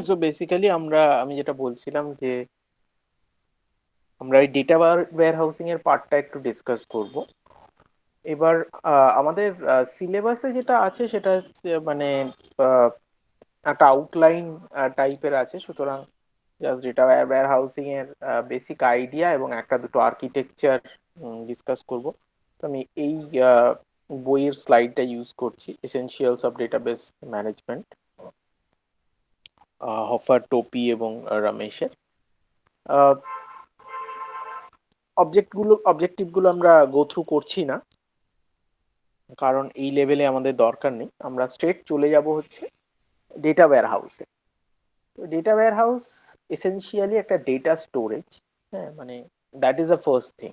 So basically আমি যেটা বলছিলাম যে আমরা এই ডেটা ওয়্যারহাউসিং এর পার্টটা একটু ডিসকাস করব। এবার আমাদের সিলেবাসে যেটা আছে সেটা হচ্ছে মানে আহ, একটা আউটলাইন টাইপের আছে, সুতরাং জাস্ট ডেটা ওয়্যারহাউসিং এর বেসিক আইডিয়া এবং একটা দুটো আর্কিটেকচার ডিসকাস করব। তো আমি এই আহ, বইয়ের স্লাইডটা ইউজ করছি, essentials of database management, Hoffer, Topi এবং রমেশের। অবজেক্টিভগুলো আমরা গো থ্রু করছি না, কারণ এই লেভেলে আমাদের দরকার নেই। আমরা স্ট্রেট চলে যাব হচ্ছে ডেটা ওয়্যারহাউসে। তো ডেটা ওয়্যারহাউস এসেনশিয়ালি একটা ডেটা স্টোরেজ। হ্যাঁ, মানে that is the first thing.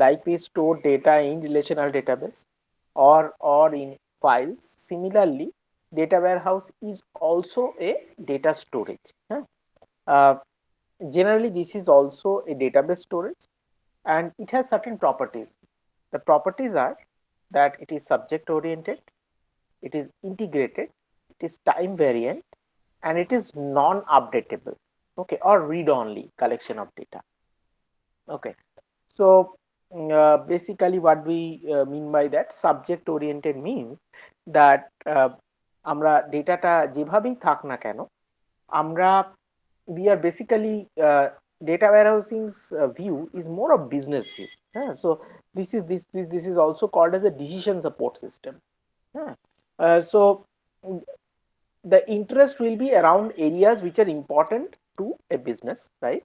Like we store data in relational database or in files. Similarly, data warehouse is also a data storage. হ্যাঁ, uh, generally this is also a database storage, and it has certain properties. The properties are that it is subject oriented, it is integrated, it is time variant, and it is non updatable, okay, or read only collection of data. Okay, so basically what we mean by that, subject oriented means that আমরা ডেটাটা যেভাবেই থাক না কেন, আমরা we are basically data warehousing's view is more of business view. Yeah? So this is also called as a decision support system. Yeah? So the interest will be around areas which are important to a business, right?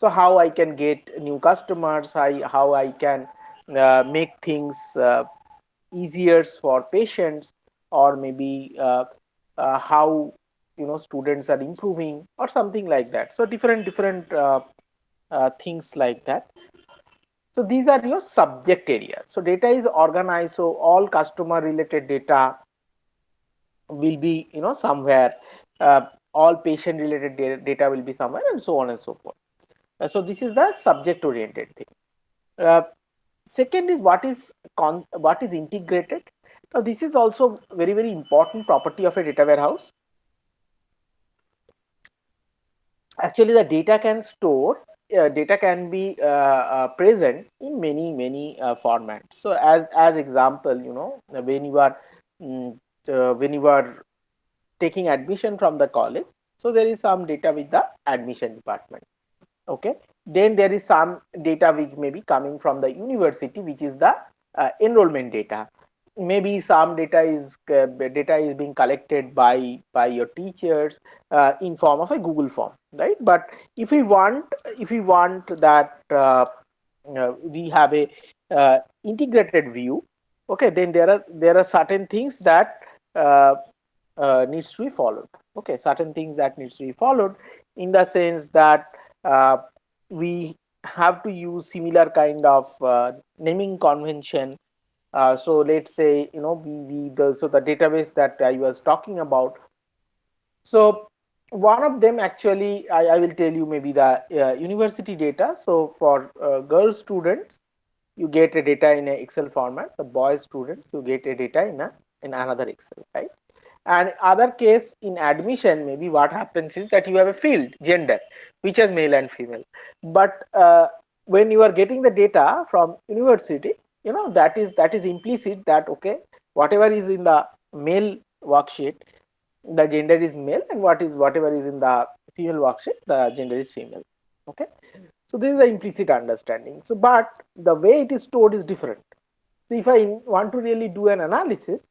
So how I can get new customers, how I can make things easier for patients, or maybe how students are improving or something like that. So different things like that. So these are your subject areas. So data is organized, so all customer related data will be somewhere, uh, all patient related data will be somewhere, and so on and so forth. So this is the subject oriented thing. uh, Second is what is integrated. Now this is also very important property of a data warehouse. Actually the data can be present in many formats. So as example, when you are mm, when you are taking admission from the college, so there is some data with the admission department. Okay, then there is some data which may be coming from the university, which is the enrollment data. Maybe some data is being collected by your teachers in form of a Google form, right? But if we want that we have a integrated view, okay, then there are certain things that uh, needs to be followed. Okay, certain things that needs to be followed, in the sense that uh, we have to use similar kind of naming convention. So let's say, so the database that I was talking about, so one of them actually, I will tell you, maybe the university data. So for girl students, you get a data in a Excel format. The boy students, you get a data in another Excel, right? And other case, in admission, maybe what happens is that you have a field gender, which is male and female. But when you are getting the data from university, that is implicit, that okay, whatever is in the male worksheet, the gender is male, and whatever is in the female worksheet, the gender is female. Okay, so this is the implicit understanding. So but the way it is stored is different. So if I want to really do an analysis,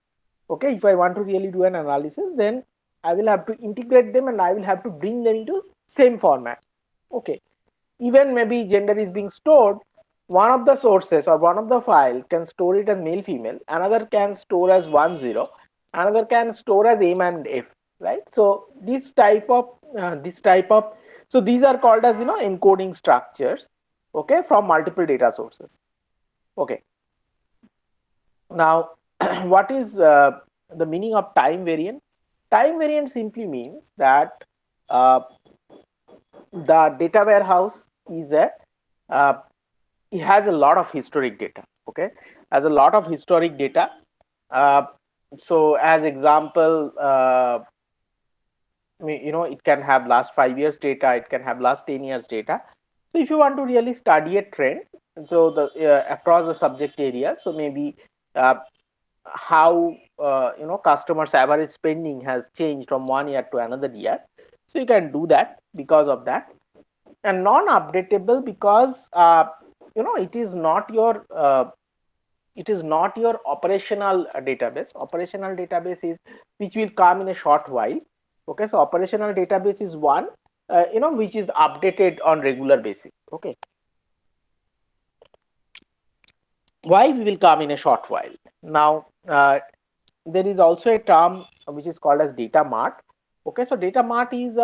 okay, if I want to really do an analysis, then I will have to integrate them, and I will have to bring them into same format. Okay, even maybe gender is being stored, one of the sources or one of the file can store it as male female, another can store as 10, another can store as m and f, right? So this type of, so these are called as encoding structures, okay, from multiple data sources. Okay, now what is the meaning of time variant? Time variant simply means that uh, the data warehouse is a uh, it has a lot of historic data. Okay, has a lot of historic data. uh, so as example, it can have last 5 years data, it can have last 10 years data. So if you want to really study a trend, so the across the subject area, so maybe uh, how customers average spending has changed from 1 year to another year, so you can do that because of that. And non-updatable because it is not your operational database. Operational database is which will come in a short while. Okay, so operational database is one which is updated on regular basis. Okay, why we will come in a short while. Now there is also a term which is called as data mart. Okay, so data mart is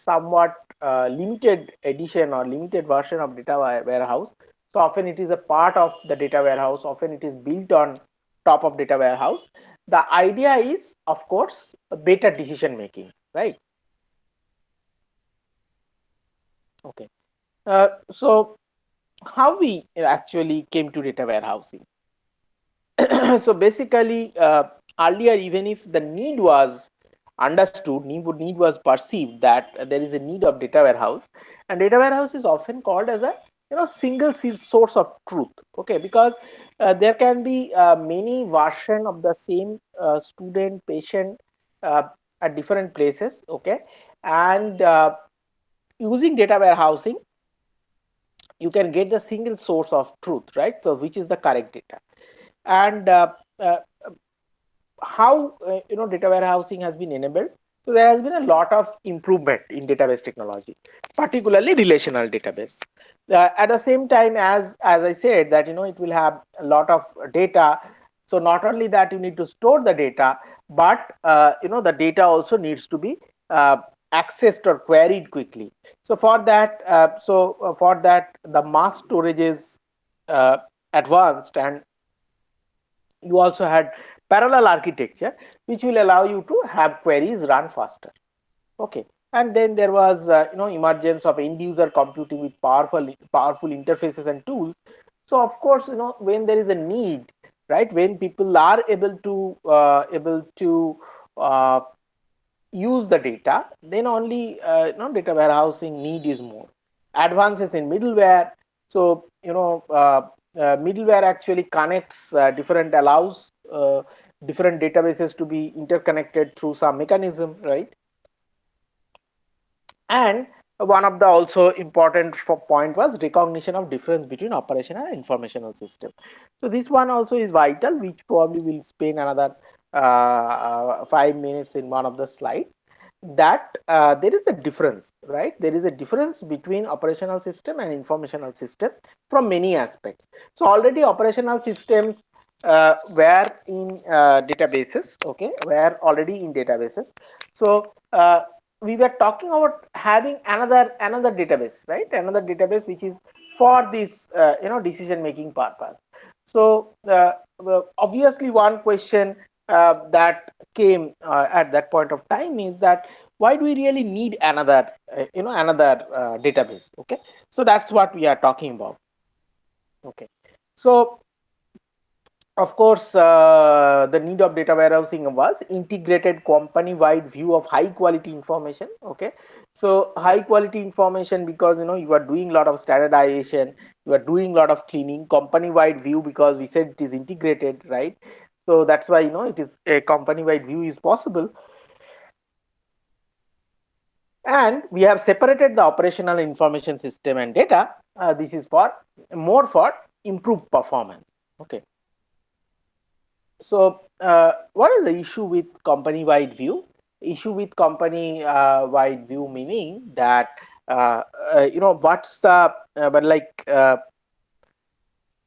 somewhat limited edition or limited version of data warehouse. So often it is a part of the data warehouse, often it is built on top of data warehouse. The idea is, of course, better decision making, right? Okay, so how we actually came to data warehousing. So basically, earlier, even if the need was understood, need was perceived that there is a need of data warehouse, and data warehouse is often called as a single source of truth. Okay, because there can be many version of the same student patient uh, at different places. Okay, and using data warehousing, you can get the single source of truth, right? So which is the correct data. And uh, how data warehousing has been enabled. So there has been a lot of improvement in database technology, particularly relational database. At the same time, as I said, that it will have a lot of data. So not only that you need to store the data, but the data also needs to be uh, accessed or queried quickly. So for that the mass storage is advanced, and you also had parallel architecture which will allow you to have queries run faster. Okay, and then there was emergence of end user computing with powerful interfaces and tools. So of course, when there is a need, right, when people are able to uh, use the data, then only data warehousing need is more. Advances in middleware. So middleware actually connects allows different databases to be interconnected through some mechanism, right? And one of the also important point was recognition of difference between operational and informational system. So this one also is vital, which probably will spend another 5 minutes in one of the slide. That there is a difference, right? There is a difference between operational system and informational system from many aspects. So already operational systems were in databases. Okay, were already in databases. So we were talking about having another database, right? Another database which is for this decision making purpose. So obviously one question that came at that point of time is that why do we really need another database? Okay, so that's what we are talking about. Okay, so of course, the need of data warehousing was integrated company-wide view of high-quality information. Okay, so high-quality information because you are doing a lot of standardization, you are doing a lot of cleaning. Company-wide view because we said it is integrated, right? So that's why it is a company-wide view is possible. And we have separated the operational information system and data. This is for more for improved performance. Okay. So what is the issue with company wide view? Issue with company wide view meaning that what's the but like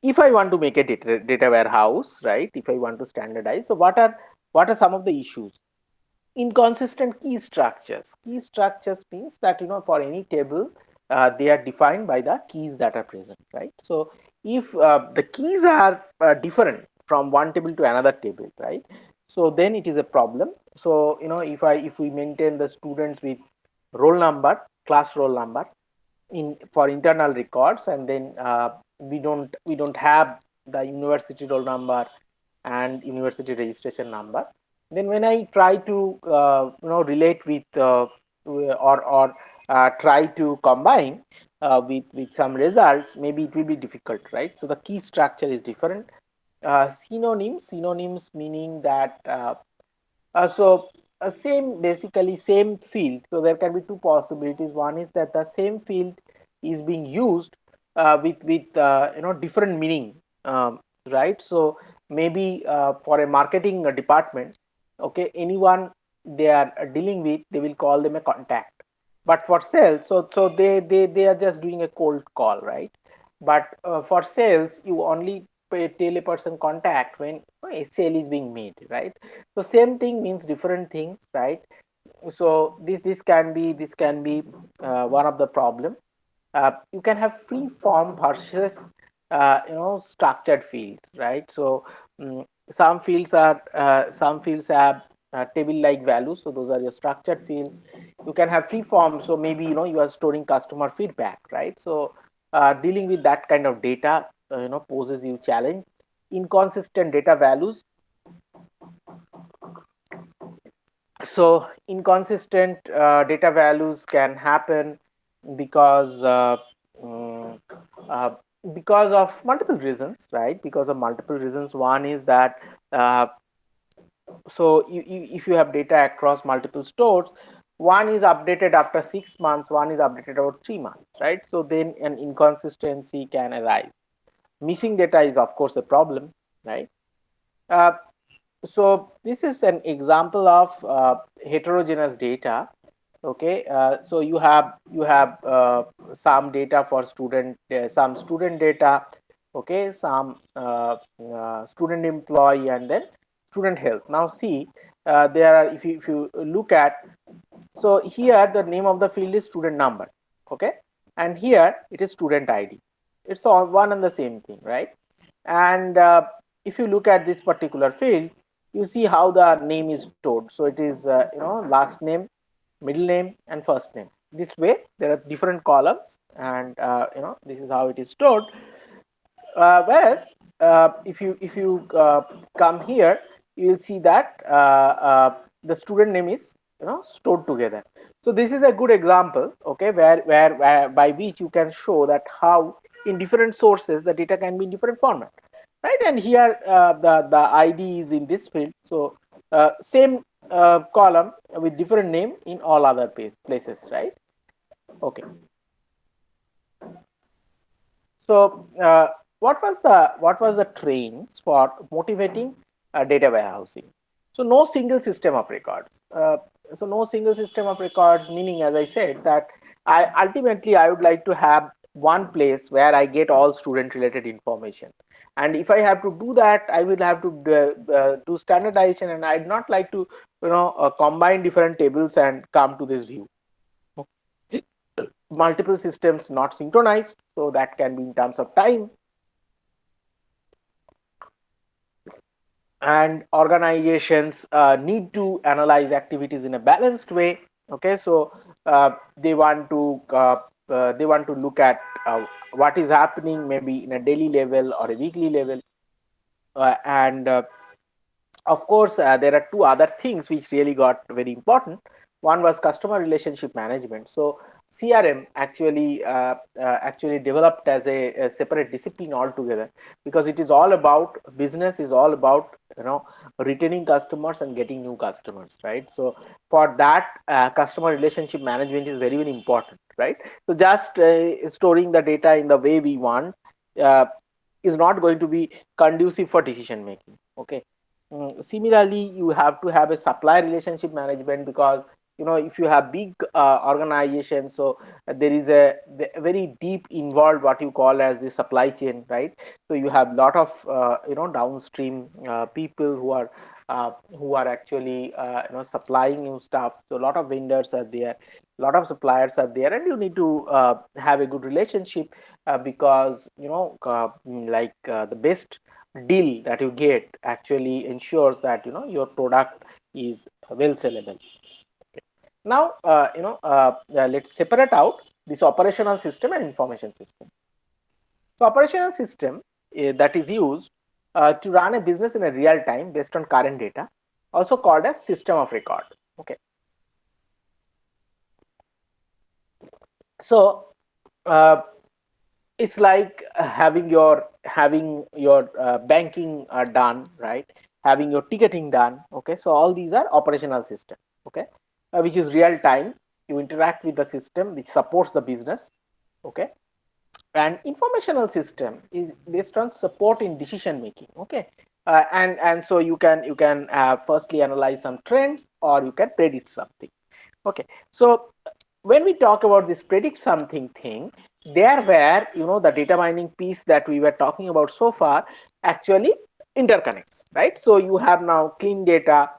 if I want to make a data warehouse, right? If I want to standardize, so what are some of the issues? Inconsistent key structures. Key structures means that for any table they are defined by the keys that are present, right? So if the keys are different from one table to another table, right, so then it is a problem. So if we maintain the students with roll number, class roll number in for internal records, and then we don't have the university roll number and university registration number, Then when I try to relate with or try to combine with some results, maybe it will be difficult, right? So the key structure is different. Synonyms meaning that so same, basically same field. So there can be two possibilities. One is that the same field is being used with different meaning, right? So maybe for a marketing department, okay, anyone they are dealing with, they will call them a contact. But for sales, so they are just doing a cold call, right? But for sales, you only tell a person contact when a sale is being made, right? So same thing means different things, right? So this can be one of the problem. You can have free form versus structured fields, right? So some fields have table like values, so those are your structured fields. You can have free form, so maybe you are storing customer feedback, right? So dealing with that kind of data poses you challenge. Inconsistent data values, so inconsistent data values can happen because mm, uh, because of multiple reasons, right? Because of multiple reasons. One is that uh, so if you have data across multiple stores, one is updated after 6 months, one is updated about 3 months, right? So then an inconsistency can arise. Missing data is of course a problem, right? uh, so this is an example of heterogeneous data. Okay, so you have some data for student, some student data, okay, some student employee, and then student health. Now see, there are, if you look at, so here the name of the field is student number, okay, and here it is student ID. It's all one and the same thing, right? And if you look at this particular field, you see how the name is stored. So it is last name, middle name, and first name. This way there are different columns, and this is how it is stored. Whereas if you come here, you will see that the student name is stored together. So this is a good example, okay, where by which you can show that how in different sources the data can be in different format, right? And here the ID is in this field, so same column with different name in all other places, right? Okay. So what was the trains for motivating data warehousing? So no single system of records. So no single system of records, meaning, as I said, that I would like to have one place where I get all student related information. And if I have to do that, I will have to do standardization, and I'd not like to combine different tables and come to this view. Multiple systems not synchronized, so that can be in terms of time. And organizations need to analyze activities in a balanced way. Okay, so they want to look at what is happening maybe in a daily level or a weekly level, and of course there are two other things which really got very important. One was customer relationship management. So CRM actually developed as a separate discipline altogether, because it is all about, business is all about retaining customers and getting new customers, right? So for that, customer relationship management is very, very important, right? So just storing the data in the way we want uh, is not going to be conducive for decision making. Okay. Similarly, you have to have a supply relationship management, because if you have big organizations, so there is a very deep involved what you call as the supply chain, right? So you have lot of downstream people who are actually supplying you stuff. So a lot of vendors are there, a lot of suppliers are there, and you need to have a good relationship, because the best deal that you get actually ensures that your product is well sellable. Now let's separate out this operational system and information system. So operational system that is used to run a business in a real time based on current data. also called as system of record. Okay, so it's like having your banking done, right? Having your ticketing done. Okay, so all these are operational system. Okay, which is real time. You interact with the system which supports the business. Okay, and informational system is based on support in decision making. Okay, and so you can firstly analyze some trends, or you can predict something. Okay, so when we talk about this predict something thing, there where the data mining piece that we were talking about so far actually interconnects, right? So you have now clean data.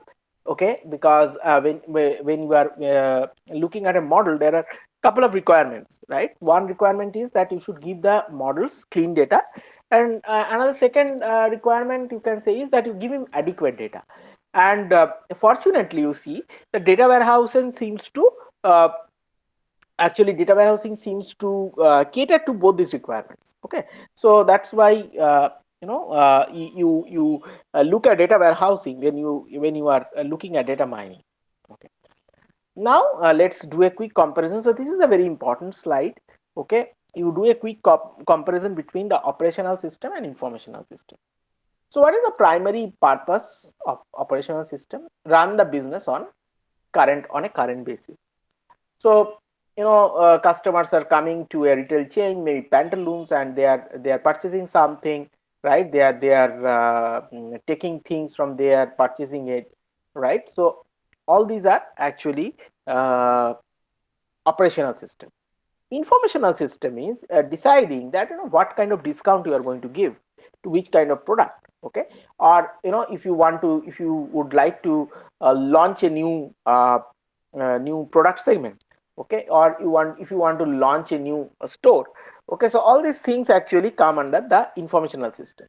Okay, because when you are looking at a model, there are couple of requirements, right? One requirement is that you should give the models clean data, and another second requirement you can say is that you give him adequate data. And fortunately, you see the data warehousing seems to uh, actually data warehousing seems to cater to both these requirements. Okay, so that's why you look at data warehousing when you are looking at data mining. Okay, now let's do a quick comparison. So this is a very important slide. Okay, you do a quick comparison between the operational system and informational system. So what is the primary purpose of operational system? Run the business on a current basis. So customers are coming to a retail chain, maybe pantaloons, and they are purchasing something, right? They are taking things from there, purchasing it, right? So all these are actually uh, operational system. Informational system is deciding that what kind of discount you are going to give to which kind of product. Okay, or if you would like to launch a new product segment. Okay, or if you want to launch a new store. Okay, so all these things actually come under the informational system.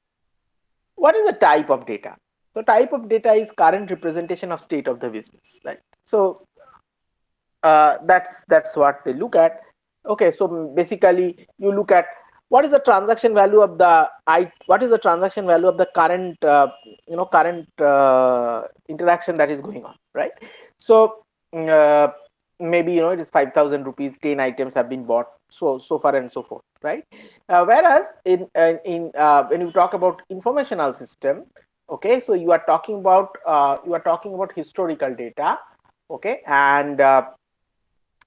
What is the type of data? So type of data is current representation of state of the business, right? So that's what they look at. Okay, so basically you look at what is the transaction value of the what is the transaction value of the current interaction that is going on, right? So uh, maybe it is 5,000 rupees, 10 items have been bought, so far and so forth, right? Whereas in when you talk about informational system, okay, so you are talking about historical data. Okay, and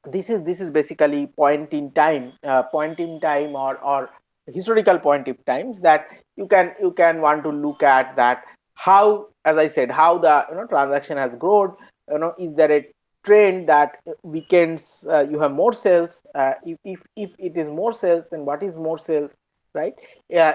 this is basically point in time or historical point in times that you can want to look at that, how, as I said, how the transaction has grown. Is there a trend that weekends you have more sales? If it is more sales, then what is more sales, right?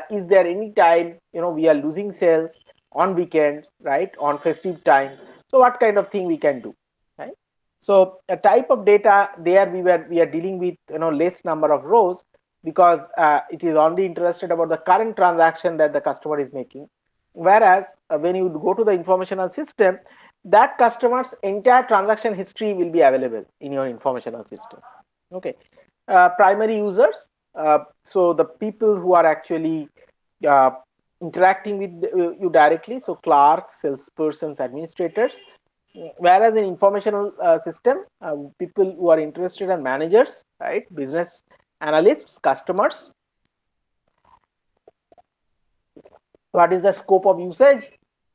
Is there any time we are losing sales on weekends, right, on festive time? So what kind of thing we can do, right? So a type of data there, we are dealing with less number of rows, because it is only interested about the current transaction that the customer is making. Whereas when you go to the informational system, that customer's entire transaction history will be available in your informational system. Okay, primary users. So the people who are actually uh, interacting with you directly. So clerks, salespersons, administrators. Whereas in informational system, people who are interested in managers, right, business analysts, customers. What is the scope of usage?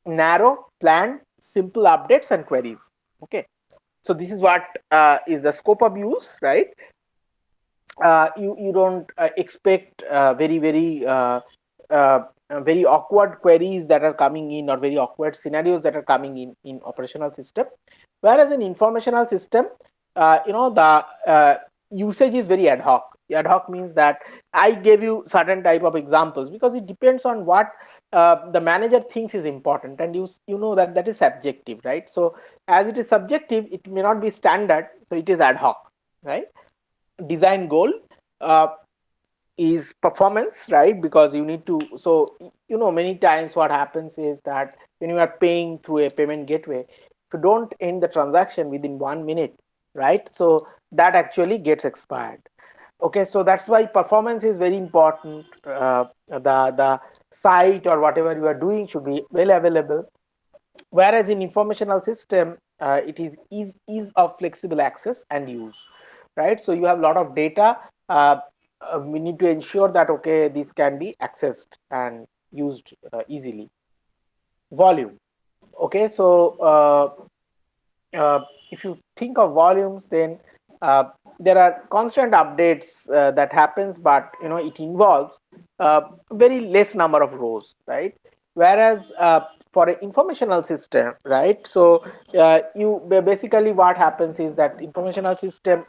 Narrow, planned, simple updates and queries. Okay, so this is what is the scope of use, right? You don't expect very awkward queries that are coming in, or very awkward scenarios that are coming in operational system. Whereas in informational system, the usage is very ad hoc. Ad hoc means that I gave you certain type of examples because it depends on what the manager thinks is important, and you know that is subjective, right? So as it is subjective, it may not be standard, so it is ad hoc, right? Design goal uh, is performance, right? Because you need to, so many times what happens is that when you are paying through a payment gateway, if you don't end the transaction within 1 minute, right, so that actually gets expired. Okay, so that's why performance is very important. The site or whatever you are doing should be well available. Whereas in informational system, it is ease of flexible access and use, right? So you have a lot of data. We need to ensure that okay, this can be accessed and used easily. Volume. Okay, so if you think of volumes, then uh, there are constant updates that happens, but it involves very less number of rows, right? Whereas for an informational system, right? So you basically what happens is that informational system,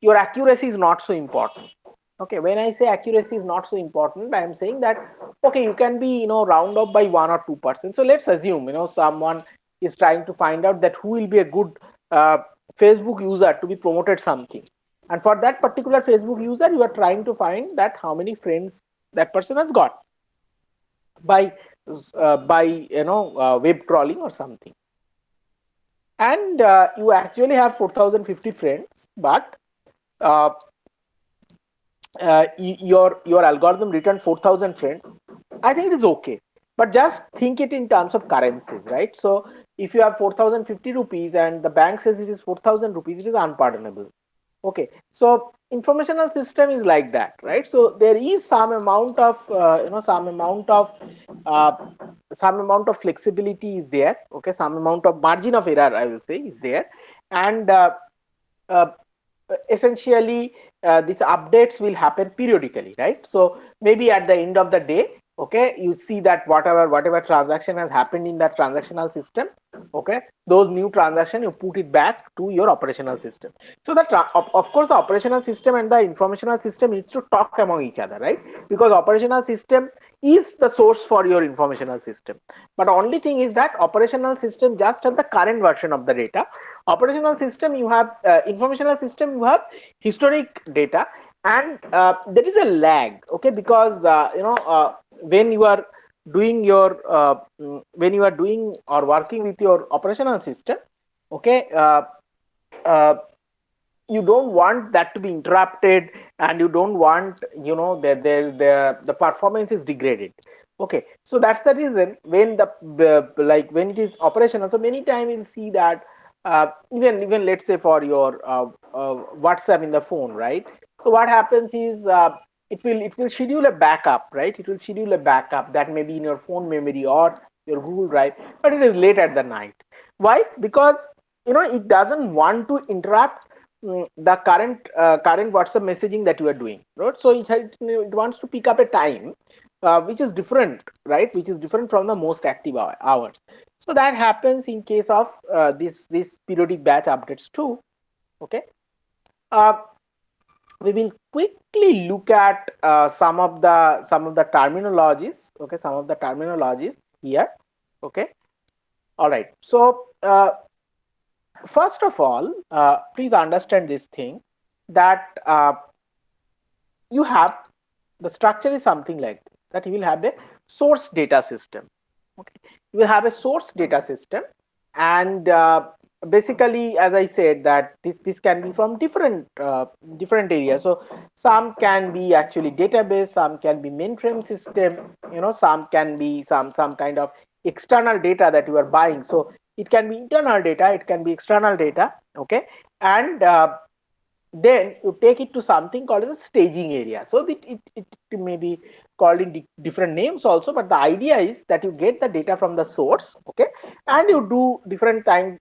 your accuracy is not so important. Okay, when I say accuracy is not so important, I am saying that okay, you can be round up by 1 or 2%. So let's assume someone is trying to find out that who will be a good uh, Facebook user to be promoted something, and for that particular Facebook user, you are trying to find that how many friends that person has got by web crawling or something, and you actually have 4050 friends, but uh, your algorithm returned 4000 friends. I think it is okay, but just think it in terms of currencies, right? So if you have 4050 rupees and the bank says it is 4000 rupees, it is unpardonable. Okay, so informational system is like that, right? So there is some amount of uh, some amount of flexibility is there. Okay, some amount of margin of error, I will say, is there, and uh, essentially these updates will happen periodically, right? So maybe at the end of the day, okay, you see that whatever transaction has happened in that transactional system, okay, those new transaction you put it back to your operational system. So that of course the operational system and the informational system needs to talk among each other, right? Because operational system is the source for your informational system, but only thing is that operational system just have the current version of the data. Operational system, you have informational system, you have historic data, and there is a lag, okay, because when you are doing your when you are doing or working with your operational system, okay, uh, you don't want that to be interrupted, and you don't want that the performance is degraded. Okay, so that's the reason when like when it is operational, so many times you'll see that even let's say for your WhatsApp in the phone, right? So what happens is it will schedule a backup, right? It will schedule a backup that may be in your phone memory or your Google Drive, but it is late at the night. Why? Because it doesn't want to interrupt the current WhatsApp messaging that you are doing, right? So it wants to pick up a time which is different, right? Which is different from the most active hours. So that happens in case of this periodic batch updates too. Okay, uh, we will quickly look at some of the terminologies. Okay, some of the terminologies here. Okay, all right. So first of all, please understand this thing that you have the structure is something like this, that you will have a source data system. Okay, you will have a source data system, and basically, as I said, that this can be from different areas. So some can be actually database, some can be mainframe system, some can be some kind of external data that you are buying. So it can be internal data, it can be external data. Okay, and then you take it to something called as a staging area. So it may be called in different names also, but the idea is that you get the data from the source, okay, and you do different time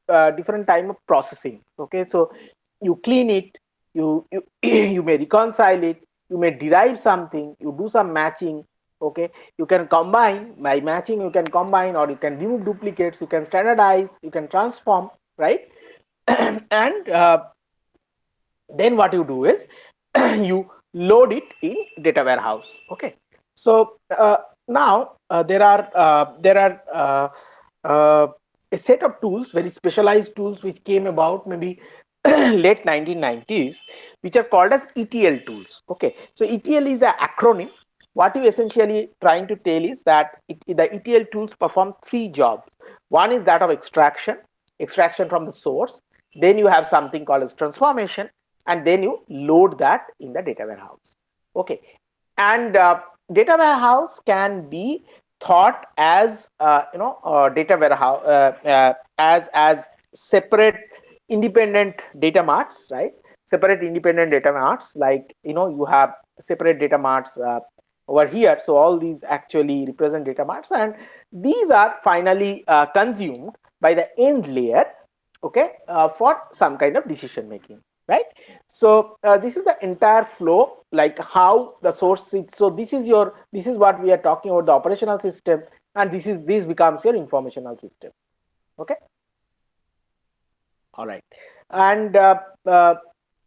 of processing. Okay, so you clean it, you you may reconcile it, you may derive something, you do some matching. Okay, you can combine by matching, you can combine, or you can remove duplicates, you can standardize, you can transform, right? And then what you do is you load it in data warehouse. Okay, so now there are a set of tools, very specialized tools, which came about maybe late 1990s, which are called as ETL tools. Okay, so ETL is an acronym. What you essentially trying to tell is that the ETL tools perform three jobs. One is that of extraction from the source. Then you have something called as transformation, and then you load that in the data warehouse. Okay, and data warehouse can be thought as data warehouse, as separate independent data marts, right? Separate independent data marts, like you have separate data marts over here. So all these actually represent data marts, and these are finally consumed by the end layer, okay, for some kind of decision making, right? So this is the entire flow, like how the source sits. So this is what we are talking about, the operational system, and this becomes your informational system. Okay, all right. And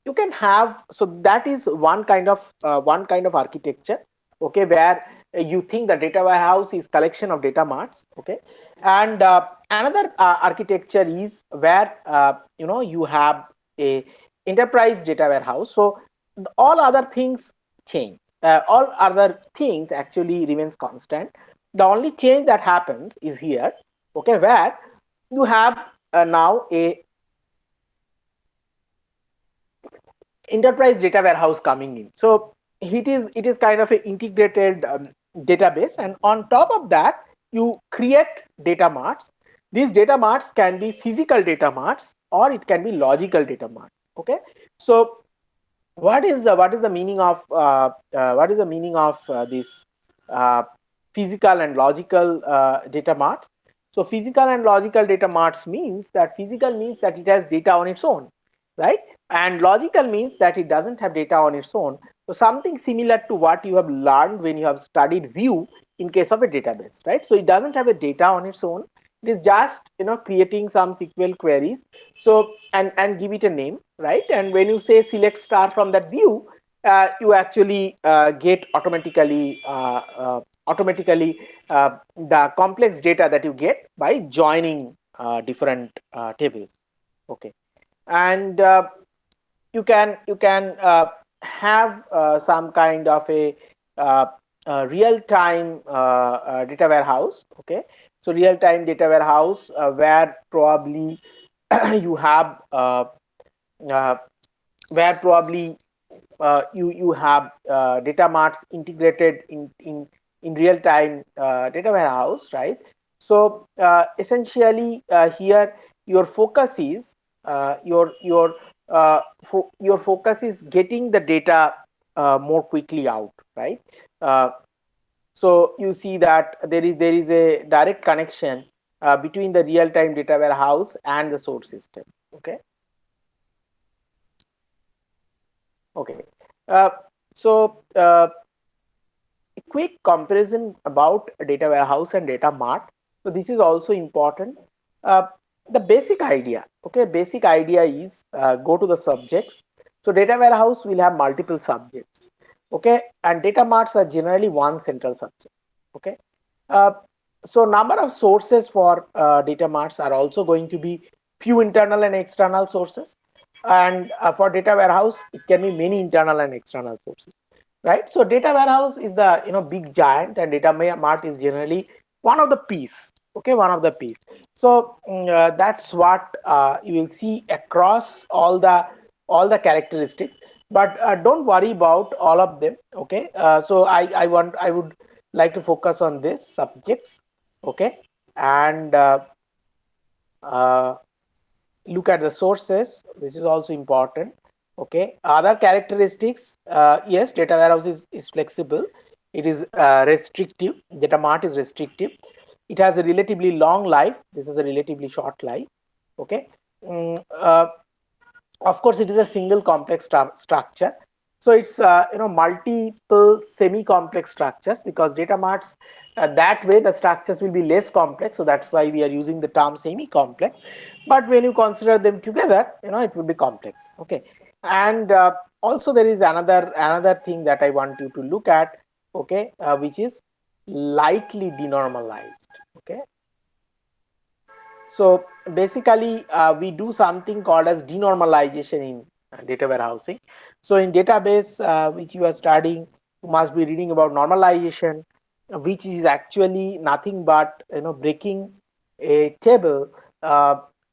you can have, so that is one kind of architecture, okay, where you think the data warehouse is collection of data marts, okay. And another architecture is where you have a enterprise data warehouse. So all other things change, all other things actually remains constant. The only change that happens is here, okay, where you have now a enterprise data warehouse coming in. So it is kind of an integrated database, and on top of that you create data marts. These data marts can be physical data marts or it can be logical data marts. Okay, so what is the meaning of this uh, physical and logical data marts? So physical and logical data marts means that physical means that it has data on its own, right? And logical means that it doesn't have data on its own. So something similar to what you have learned when you have studied view in case of a database, right? So it doesn't have a data on its own. It is just creating some SQL queries. So and give it a name, right? And when you say select star from that view, you actually get automatically the complex data that you get by joining different tables. Okay, and you can have some kind of a real time data warehouse. Okay, so real time data warehouse where probably you have uh, where probably you have data marts integrated in real time data warehouse, right? So essentially here your focus is your focus is getting the data more quickly out, right? uh, so you see that there is a direct connection between the real time data warehouse and the source system. Okay, okay. uh, so a quick comparison about data warehouse and data mart. So this is also important. Uh, the basic idea, okay, basic idea is go to the subjects. So data warehouse will have multiple subjects, okay, and data marts are generally one central subject. Okay, uh, so number of sources for data marts are also going to be few internal and external sources, and for data warehouse it can be many internal and external sources, right? So data warehouse is the big giant, and data mart is generally one of the piece, okay, one of the piece. So that's what you will see across all the characteristics, but don't worry about all of them. Okay, so I would like to focus on this subjects, okay, and uh, look at the sources. This is also important. Okay, other characteristics, yes, data warehouse is flexible. It is restrictive. Data mart is restrictive. It has a relatively long life. This is a relatively short life. Okay. Of course it is a single complex structure. So it's multiple semi complex structures, because data marts that way the structures will be less complex, so that's why we are using the term semi complex. But when you consider them together, it will be complex. Okay, and also there is another thing that I want you to look at, okay, which is lightly denormalized. Okay, so basically, we do something called as denormalization in data warehousing. So in database which you are studying, you must be reading about normalization, which is actually nothing but breaking a table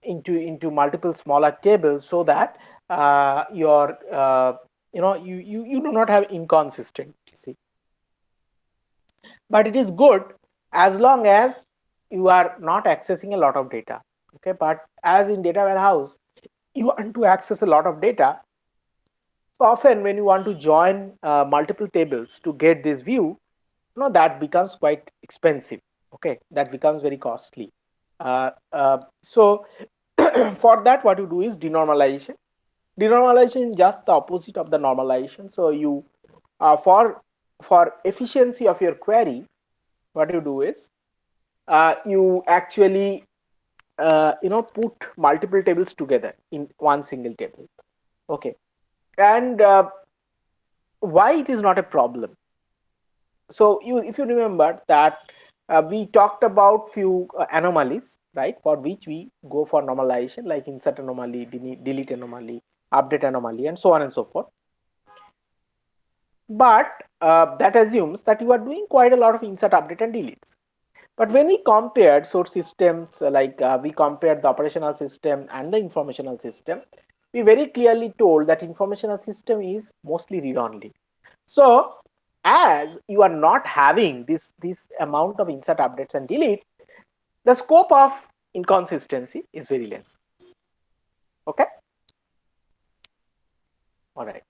into multiple smaller tables, so that your you do not have inconsistency. But it is good as long as you are not accessing a lot of data. Okay, but as in data warehouse, you want to access a lot of data. Often when you want to join multiple tables to get this view, that becomes quite expensive. Okay, that becomes very costly. So for that, what you do is denormalization. Denormalization is just the opposite of the normalization. So you for efficiency of your query, what you do is you actually put multiple tables together in one single table. Okay, and why it is not a problem? So if you remember that we talked about few anomalies, right, for which we go for normalization, like insert anomaly, delete anomaly, update anomaly, and so on and so forth. But that assumes that you are doing quite a lot of insert, update, and deletes. But when we compared source systems, we compared the operational system and the informational system, we very clearly told that informational system is mostly read-only. So as you are not having this amount of insert, updates, and deletes, the scope of inconsistency is very less. Okay. All right.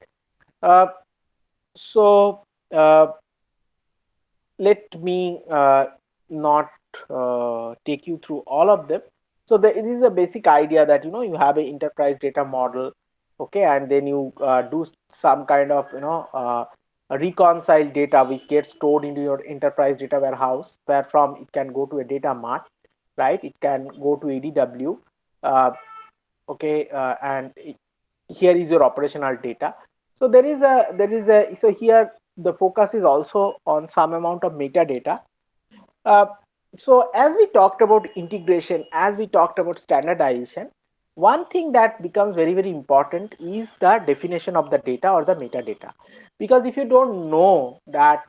Uh, so let me not take you through all of them. So this is a basic idea that you have an enterprise data model, okay, and then you do some kind of a reconcile data which gets stored into your enterprise data warehouse, where from it can go to a data mart, right? It can go to ADW, okay, and here is your operational data. So so here the focus is also on some amount of metadata. uh, so as we talked about integration, as we talked about standardization, one thing that becomes very very important is the definition of the data or the metadata. Because if you don't know that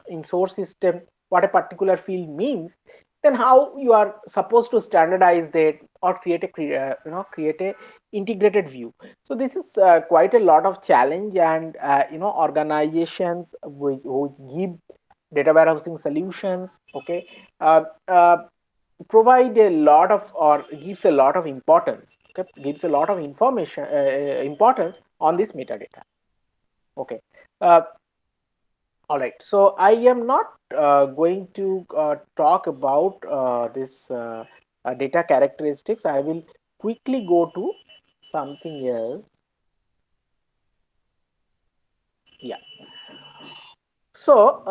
in source system what a particular field means, then how you are supposed to standardize that or create a integrated view. So this is quite a lot of challenge, and organizations which give data warehousing solutions, okay, uh, uh, provide a lot of or gives a lot of importance, okay, gives a lot of information importance on this metadata. Okay. uh, all right, so I am not going to talk about this data characteristics. I will quickly go to something else. Yeah. So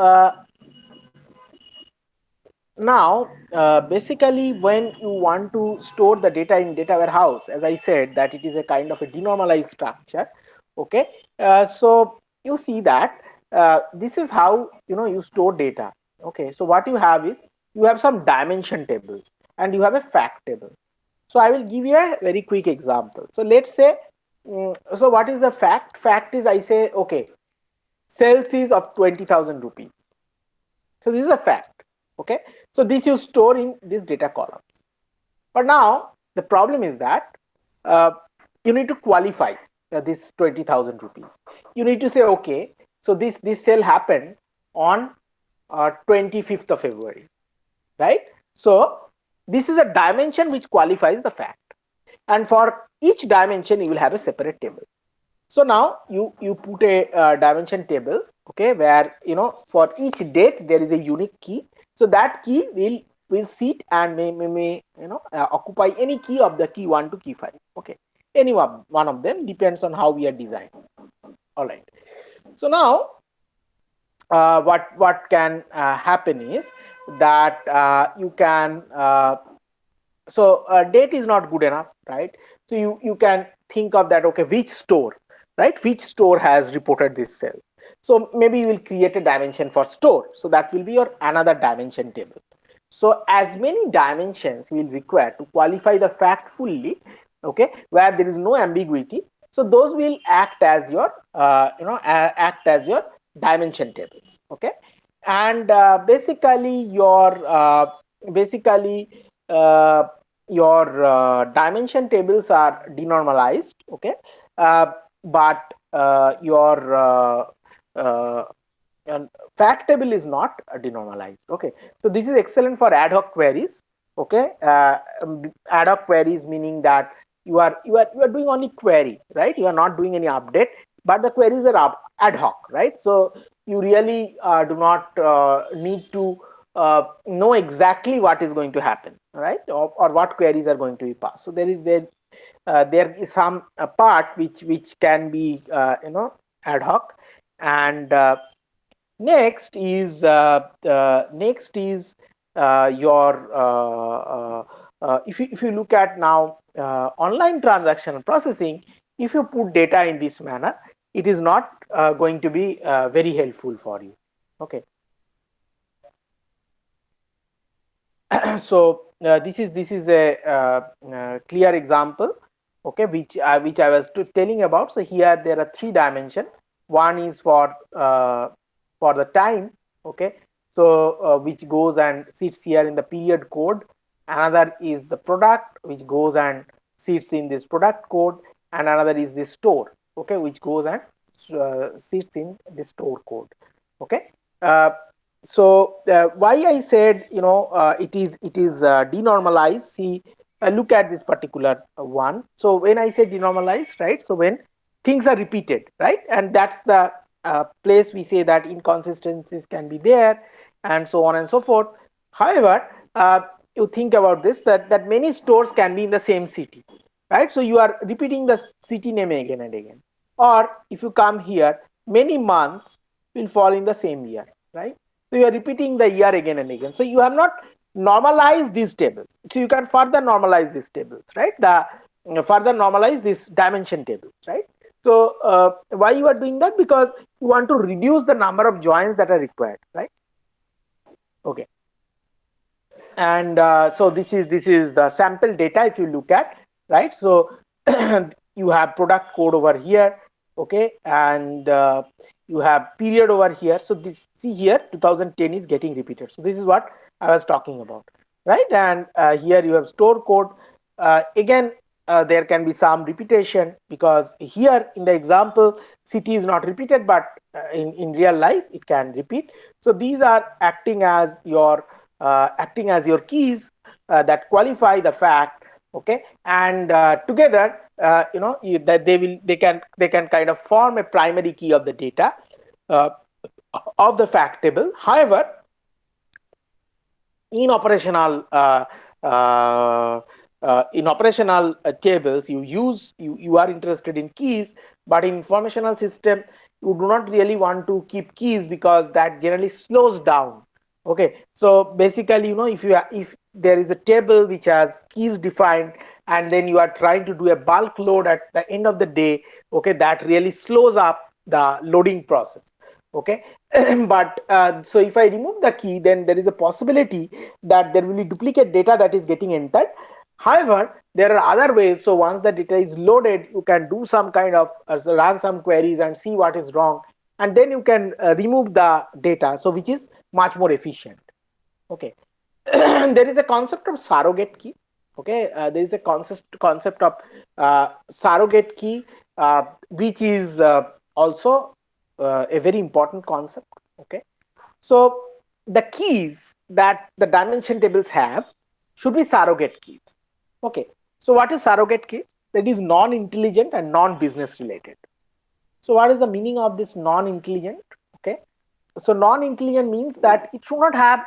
now basically when you want to store the data in data warehouse, as I said that it is a kind of a denormalized structure. Okay. So you see that this is how you store data. Okay, so what you have is you have some dimension tables and you have a fact table. So I will give you a very quick example. So let's say so what is the fact is, I say, okay, sales is of 20,000 rupees. So this is a fact. Okay, so this you store in this data columns. But now the problem is that uh, you need to qualify this 20,000 rupees. You need to say, okay, so this sale happened on 25th of February, right? So this is a dimension which qualifies the fact, and for each dimension you will have a separate table. So now you put a dimension table, okay, where for each date there is a unique key. So that key will sit and may occupy any key of the key 1 to key 5. Okay, any one of them, depends on how we are designed. All right. So now what can happen is that you can so date is not good enough, right? So you can think of that, okay, which store, right, which store has reported this sale. So maybe you will create a dimension for store, so that will be your another dimension table. So as many dimensions will require to qualify the fact fully, okay, where there is no ambiguity. So those will act as your act as your dimension tables. Okay, and basically uh, your dimension tables are denormalized. Okay, but your fact table is not denormalized. Okay, so this is excellent for ad hoc queries. Okay, ad hoc queries meaning that you are doing only query, right? You are not doing any update, but the queries are ad hoc, right? So you really do not need to know exactly what is going to happen, right? Or what queries are going to be passed. So there is some part which can be ad hoc. And next is your if you look at now online transaction processing. If you put data in this manner, it is not going to be very helpful for you. Okay. So this is a clear example, okay, which I was telling about. So here there are three dimensions. One is for the time, okay, so which goes and sits here in the period code. Another is the product, which goes and sits in this product code, and another is the store, okay, which goes and sits in the store code. Okay. uh, so why I said it is denormalized. See, look at this particular one. So when I say denormalized, right, so when things are repeated, right, and that's the place we say that inconsistencies can be there, and so on and so forth. However, you think about this, that many stores can be in the same city, right? So you are repeating the city name again and again. Or if you come here, many months will fall in the same year, right? So you are repeating the year again and again. So you have not normalized these tables. So you can further normalize these tables, right? Further normalize these dimension tables, right? So why you are doing that? Because you want to reduce the number of joins that are required, right? Okay. And so this is the sample data. If you look at, right, so you have product code over here, okay, and you have period over here. So this, see here, 2010 is getting repeated. So this is what I was talking about, right? And here you have store code. Again, there can be some repetition, because here in the example city is not repeated, but in real life it can repeat. So these are acting as your keys that qualify the fact. Okay. And together, that they can kind of form a primary key of the data uh, of the fact table. However, in operational tables, you are interested in keys, but in informational system you do not really want to keep keys, because that generally slows down. Okay, so basically, if there is a table which has keys defined, and then you are trying to do a bulk load at the end of the day, okay, that really slows up the loading process. Okay. But so if I remove the key, then there is a possibility that there will be duplicate data that is getting entered. However, there are other ways. So once the data is loaded, you can do some kind of run some queries and see what is wrong, and then you can remove the data, so which is much more efficient. Okay. There is a concept of surrogate key. Okay, there is a concept of surrogate key, which is also a very important concept. Okay, so the keys that the dimension tables have should be surrogate keys. Okay, so what is surrogate key? That is non-intelligent and non-business related. So what is the meaning of this non-intelligent? Okay, so non-intelligent means that it should not have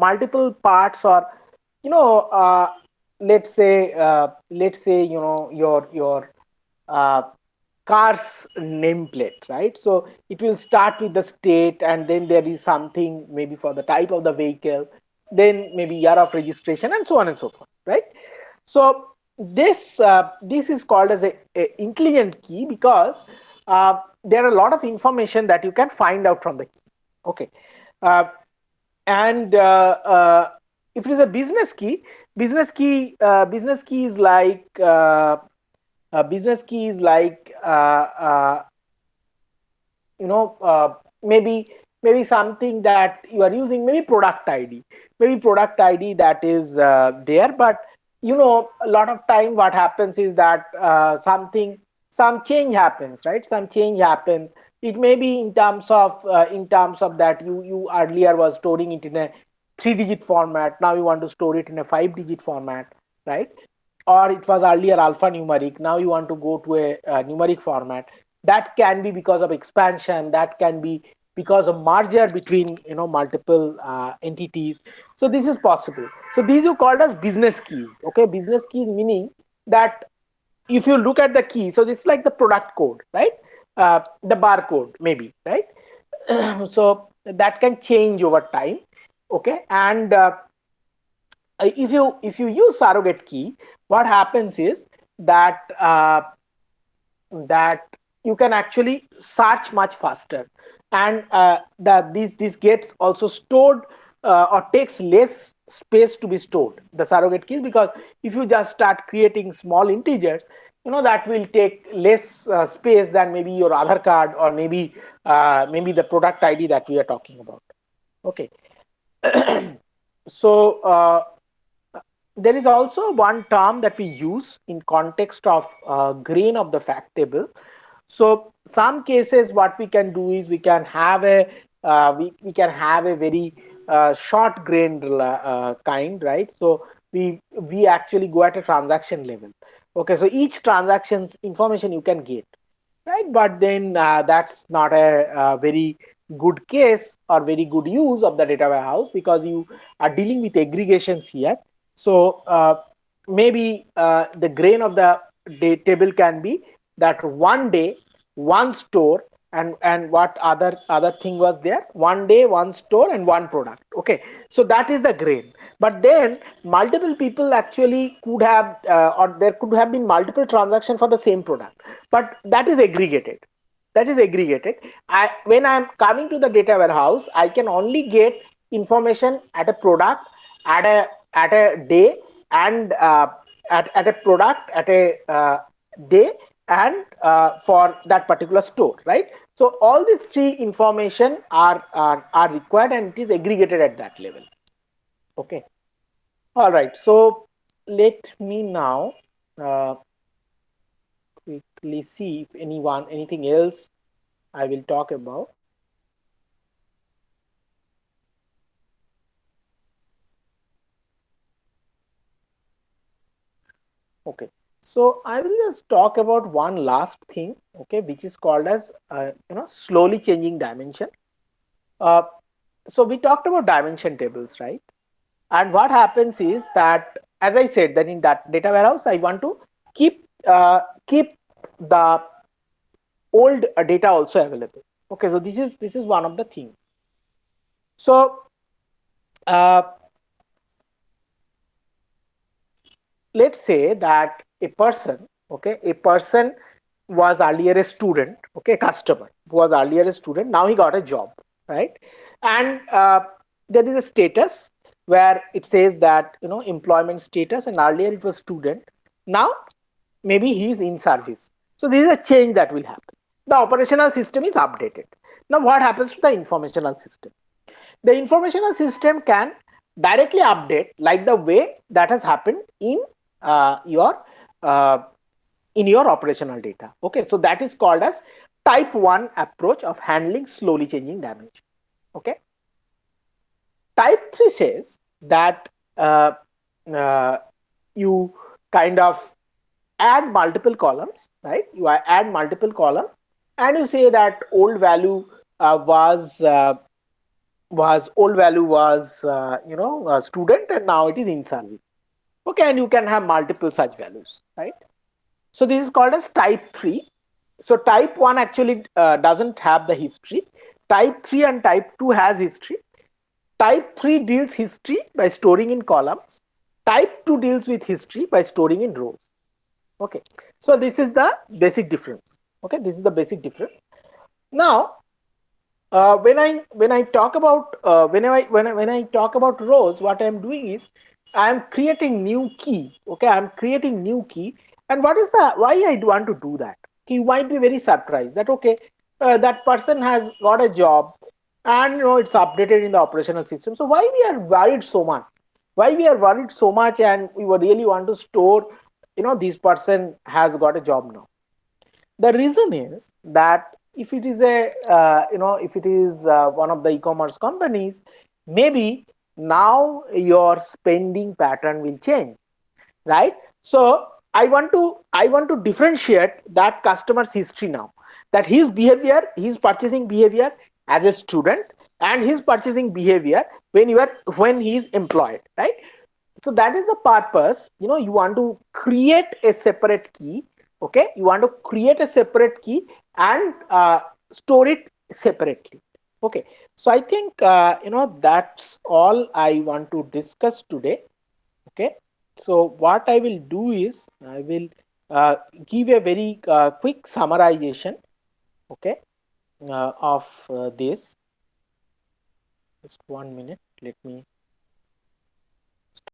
multiple parts, or you know uh, let's say your uh, car's nameplate, right? So it will start with the state, and then there is something maybe for the type of the vehicle, then maybe year of registration, and so on and so forth, right? So this is called as a intelligent key, because there are a lot of information that you can find out from the key. Okay. uh, and if it is a business key is like business key is like you know uh, maybe something that you are using, maybe product id that is there. But a lot of time what happens is that some change happens, right? Some change happens. It may be in terms of that you earlier was storing it in a 3-digit format. Now you want to store it in a 5-digit format, right? Or it was earlier alphanumeric. Now you want to go to a numeric format. That can be because of expansion. That can be because of merger between multiple entities. So this is possible. So these are called as business keys. Okay, business keys meaning that if you look at the key, so this is like the product code, right? The barcode maybe, right? So that can change over time. Okay, and if you use surrogate key, what happens is that that you can actually search much faster, and that this gets also stored or takes less space to be stored, the surrogate keys, because if you just start creating small integers, that will take less space than maybe your Aadhaar card, or maybe the product ID that we are talking about. Okay. So there is also one term that we use in context of grain of the fact table. So some cases what we can do is we can have we can have a very short grained kind, right? So we actually go at a transaction level. Okay, so each transactions information you can get, right? But then that's not a very good case or very good use of the data warehouse, because you are dealing with aggregations here. So maybe the grain of the table can be that one day one store, and what other thing was there, one day one store and one product. Okay, so that is the grain. But then multiple people actually could have or there could have been multiple transactions for the same product, but that is aggregated. When I'm coming to the data warehouse, I can only get information at a product, at a day, and at a product, at a day, and for that particular store, right? So all these three information are required, and it is aggregated at that level. Okay. All right. So let me now uh, quickly see if anything else I will talk about. Okay. So I will just talk about one last thing, okay, which is called as slowly changing dimension. Uh, so we talked about dimension tables, right? And what happens is that, as I said, that in that data warehouse, I want to keep keep the old data also available. Okay, so this is one of the things. So uh, let's say that a person was earlier a student, okay, customer who was earlier a student, now he got a job, right? And there is a status where it says that employment status, and earlier it was student, now maybe he is in service. So this is a change that will happen. The operational system is updated. Now what happens to the informational system? The informational system can directly update like the way that has happened uh, your uh, in your operational data. Okay, so that is called as type 1 approach of handling slowly changing dimension. Okay, type 3 says that uh, you kind of add multiple columns, right? You add multiple columns, and you say that old value was old value was a student, and now it is in service. Okay, and you can have multiple such values, right? So this is called as type 3. So type 1 actually doesn't have the history. Type 3 and type 2 has history. Type 3 deals history by storing in columns. Type 2 deals with history by storing in rows. Okay, so this is the basic difference. Okay, this is the basic difference. Now when I talk about when I talk about rows, what I'm doing is I'm creating new key. Okay, I'm creating new key. And what is the why I want to do that? You might be very surprised that okay, that person has got a job, and it's updated in the operational system. So why we are worried so much? Why we are worried so much, and we would really want to store, this person has got a job now? The reason is that if it is a if it is one of the e-commerce companies, maybe now your spending pattern will change, right? So I want to differentiate that customer's history now, that his behavior, his purchasing behavior as a student, and his purchasing behavior when he is employed, right? So that is the purpose. You want to create a separate key. Okay, you want to create a separate key and store it separately. Okay, so I think that's all I want to discuss today. Okay, so what I will do is I will give a very quick summarization, okay, of this. Just 1 minute, let me